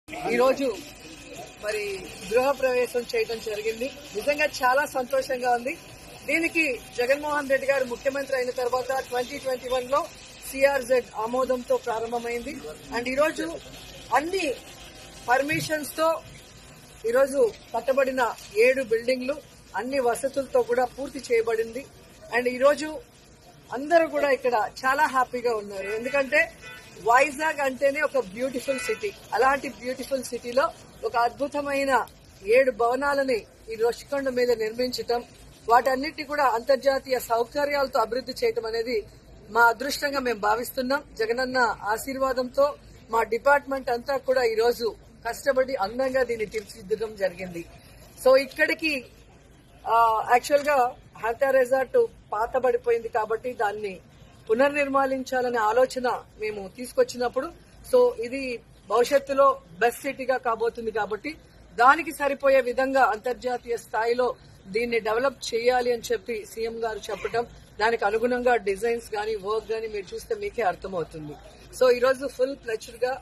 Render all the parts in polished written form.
ఈ రోజు మరి గృహ ప్రవేశం చేయడం జరిగింది. నిజంగా చాలా సంతోషంగా ఉంది. దీనికి జగన్మోహన్ రెడ్డి గారు ముఖ్యమంత్రి అయిన తర్వాత 2021లో సిఆర్జెడ్ ఆమోదంతో ప్రారంభమైంది. అండ్ ఈరోజు అన్ని పర్మిషన్స్ తో ఈరోజు కట్టబడిన 7 బిల్డింగ్లు అన్ని వసతులతో కూడా పూర్తి చేయబడింది. అండ్ ఈరోజు అందరూ కూడా ఇక్కడ చాలా హ్యాపీగా ఉన్నారు. ఎందుకంటే వైజాగ్ అంటేనే ఒక బ్యూటిఫుల్ సిటీ. అలాంటి బ్యూటిఫుల్ సిటీలో ఒక అద్భుతమైన 7 భవనాలని ఈ రుషికొండ మీద నిర్మించటం, వాటన్నిటి కూడా అంతర్జాతీయ సౌకర్యాలతో అభివృద్ధి చేయటం అనేది మా అదృష్టంగా మేము భావిస్తున్నాం. జగనన్న ఆశీర్వాదంతో మా డిపార్ట్మెంట్ అంతా కూడా ఈ రోజు కష్టపడి అందంగా దీన్ని తీర్చిదిద్దడం జరిగింది. సో ఇక్కడికి యాక్చువల్ గా హంతా రిసార్ట్ పాతబడిపోయింది కాబట్టి దాన్ని పునర్నిర్మాణించాలనే ఆలోచన మేము తీసుకొచ్చినప్పుడు సో ఇది భవిష్యత్తులో బెస్ట్ సిటీగా కాబోతుంది కాబట్టి దానికి సరిపోయే విధంగా అంతర్జాతీయ స్థాయిలో దీన్ని డెవలప్ చేయాలి అని చెప్పి సీఎం గారు చెప్పడం, దానికి అనుగుణంగా డిజైన్స్ గానీ వర్క్ గానీ మీరు చూస్తే మీకే అర్థమవుతుంది. సో ఈరోజు ఫుల్ ప్లెచర్ గా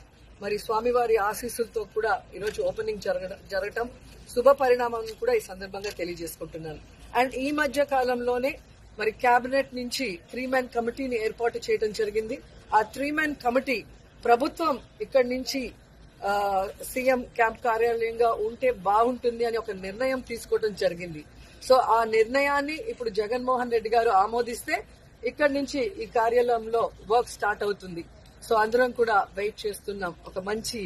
మరి స్వామివారి ఆశీస్సులతో కూడా ఈరోజు ఓపెనింగ్ జరగటం శుభ పరిణామం కూడా ఈ సందర్భంగా తెలియజేసుకుంటున్నాను. అండ్ ఈ మధ్య కాలంలోనే మరి కేబినెట్ నుంచి 3-man కమిటీని ఏర్పాటు చేయడం జరిగింది. ఆ 3-man కమిటీ ప్రభుత్వం ఇక్కడి నుంచి సీఎం క్యాంప్ కార్యాలయంగా ఉంటే బాగుంటుంది అని ఒక నిర్ణయం తీసుకోవడం జరిగింది. సో ఆ నిర్ణయాన్ని ఇప్పుడు జగన్మోహన్ రెడ్డి గారు ఆమోదిస్తే ఇక్కడి నుంచి ఈ కార్యాలయంలో వర్క్ స్టార్ట్ అవుతుంది. సో అందరం కూడా వెయిట్ చేస్తున్నాం ఒక మంచి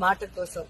మాట కోసం.